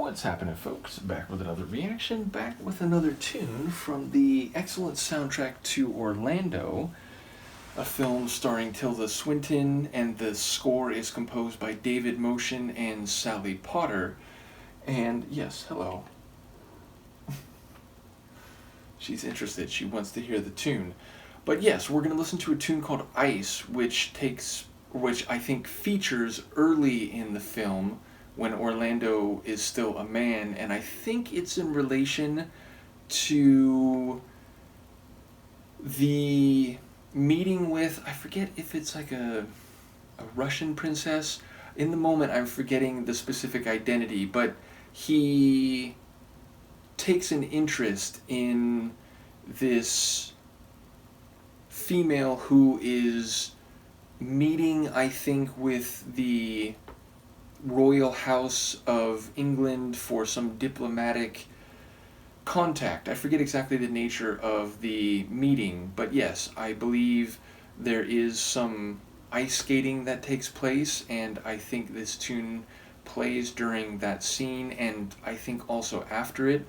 What's happening, folks? Back with another reaction, back with another tune from the excellent soundtrack to Orlando, a film starring Tilda Swinton, and the score is composed by David Motion and Sally Potter. And yes, hello. She's interested, she wants to hear the tune. But yes, we're going to listen to a tune called Ice, which I think features early in the film when Orlando is still a man, and I think it's in relation to the meeting with, I forget if it's like a Russian princess. In the moment, I'm forgetting the specific identity, but he takes an interest in this female who is meeting, I think, with the royal house of England for some diplomatic contact. I forget exactly the nature of the meeting, but yes, I believe there is some ice skating that takes place, and I think this tune plays during that scene, and I think also after it.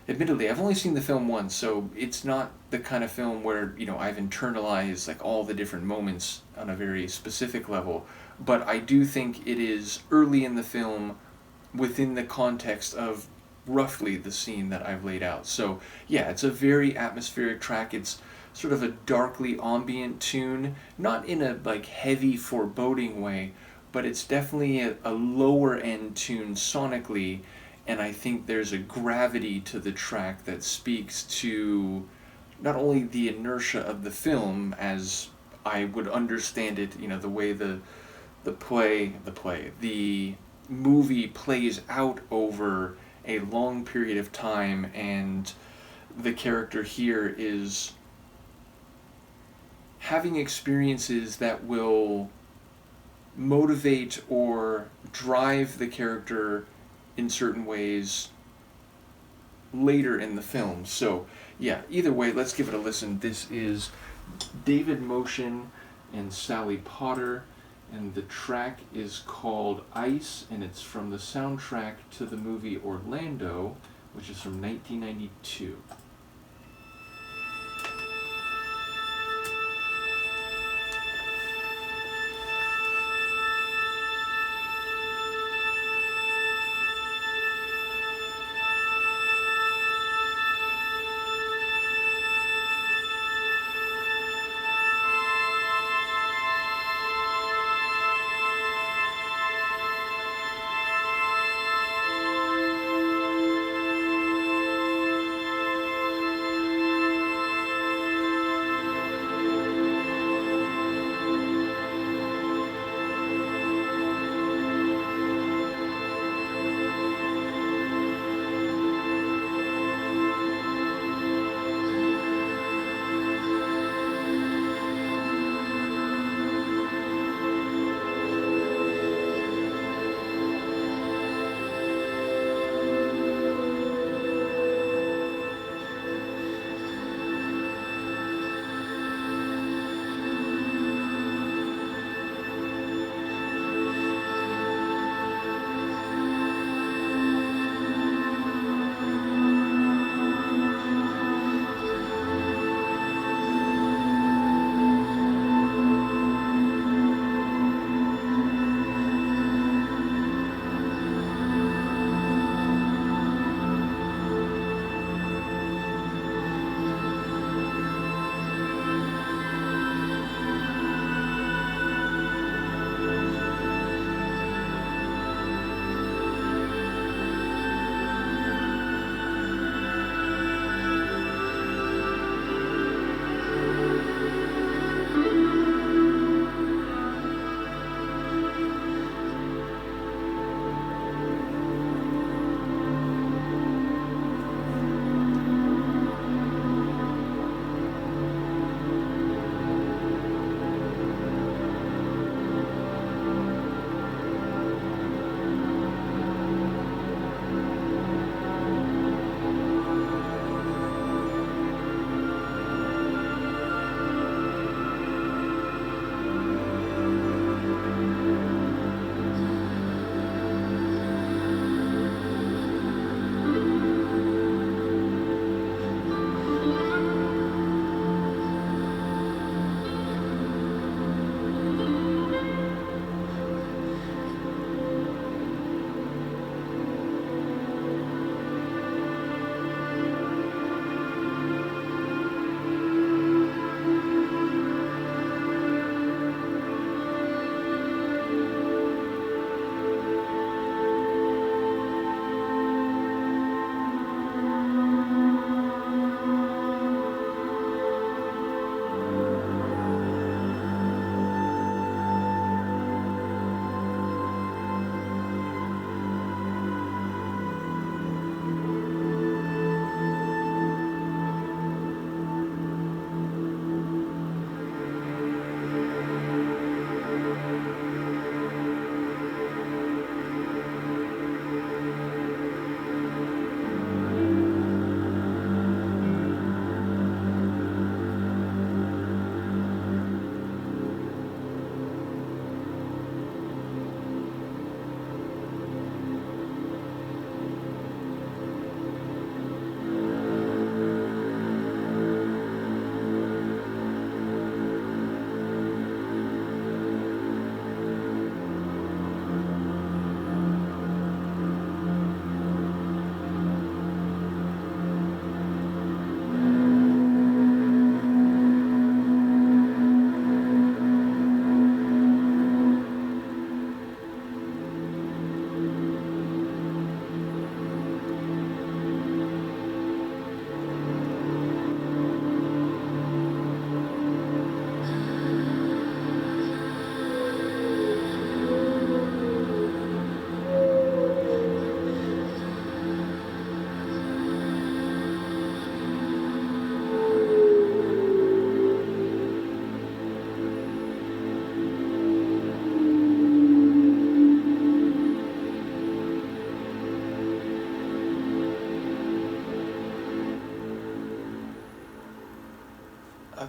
Admittedly, I've only seen the film once, so it's not the kind of film where, I've internalized like all the different moments on a very specific level, but I do think it is early in the film within the context of roughly the scene that I've laid out. So, yeah, it's a very atmospheric track. It's sort of a darkly ambient tune, not in a like heavy foreboding way, but it's definitely a lower end tune sonically, and I think there's a gravity to the track that speaks to not only the inertia of the film as I would understand it, the way the movie plays out over a long period of time, and the character here is having experiences that will motivate or drive the character in certain ways later in the film. So, yeah, either way, let's give it a listen. This is David Motion and Sally Potter, and the track is called Ice, and it's from the soundtrack to the movie Orlando, which is from 1992.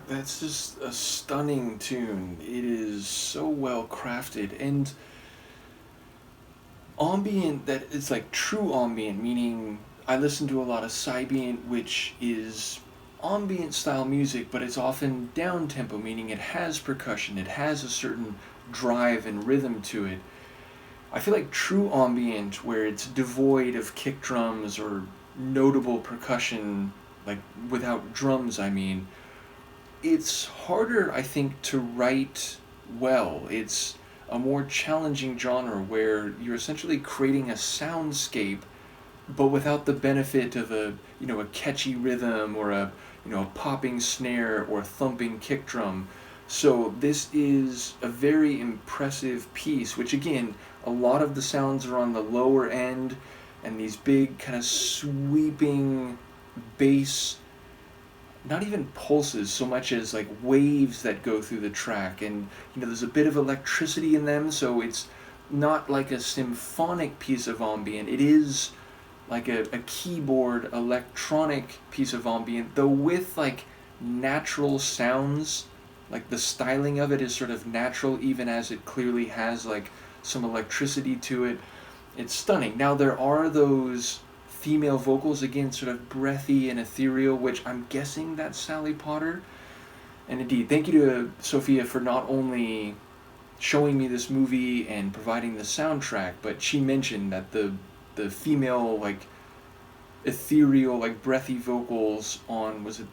That's just a stunning tune. It is so well crafted, and ambient, that it's like true ambient, meaning I listen to a lot of Sybient, which is ambient style music, but it's often down tempo, meaning it has percussion, it has a certain drive and rhythm to it. I feel like true ambient, where it's devoid of kick drums or notable percussion, like without drums, I mean, it's harder, I think, to write well. It's a more challenging genre where you're essentially creating a soundscape, but without the benefit of a catchy rhythm or a popping snare or a thumping kick drum. So this is a very impressive piece, which again, a lot of the sounds are on the lower end, and these big kind of sweeping bass, not even pulses so much as like waves that go through the track, and there's a bit of electricity in them, so it's not like a symphonic piece of ambient. It is like a keyboard electronic piece of ambient, though with like natural sounds. Like the styling of it is sort of natural, even as it clearly has like some electricity to it. It's stunning. Now there are those female vocals, again, sort of breathy and ethereal, which I'm guessing that's Sally Potter. And indeed, thank you to Sofia for not only showing me this movie and providing the soundtrack, but she mentioned that the female like ethereal like breathy vocals on, was it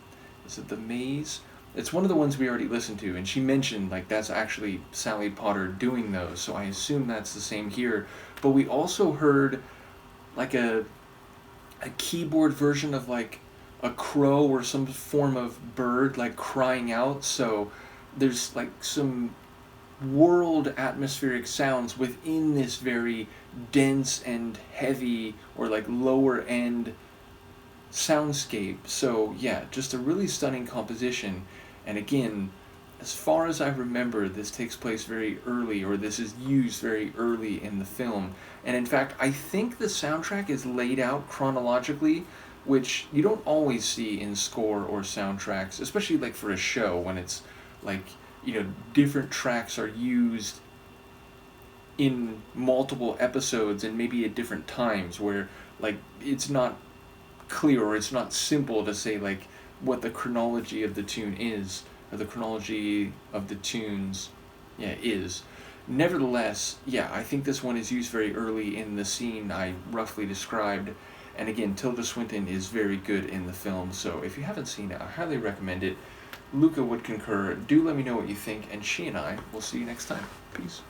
The Maze? It's one of the ones we already listened to, and she mentioned like that's actually Sally Potter doing those, so I assume that's the same here. But we also heard like a keyboard version of like a crow or some form of bird like crying out. So there's like some world atmospheric sounds within this very dense and heavy or like lower end soundscape. So yeah, just a really stunning composition. And again, as far as I remember, this takes place very early, or this is used very early in the film. And in fact, I think the soundtrack is laid out chronologically, which you don't always see in score or soundtracks, especially like for a show when it's like, different tracks are used in multiple episodes and maybe at different times, where like it's not clear, or it's not simple to say like what the chronology of the tune is, or the chronology of the tunes, is. Nevertheless, I think this one is used very early in the scene I roughly described, and again, Tilda Swinton is very good in the film, so if you haven't seen it, I highly recommend it. Luca would concur. Do let me know what you think, and she and I will see you next time. Peace.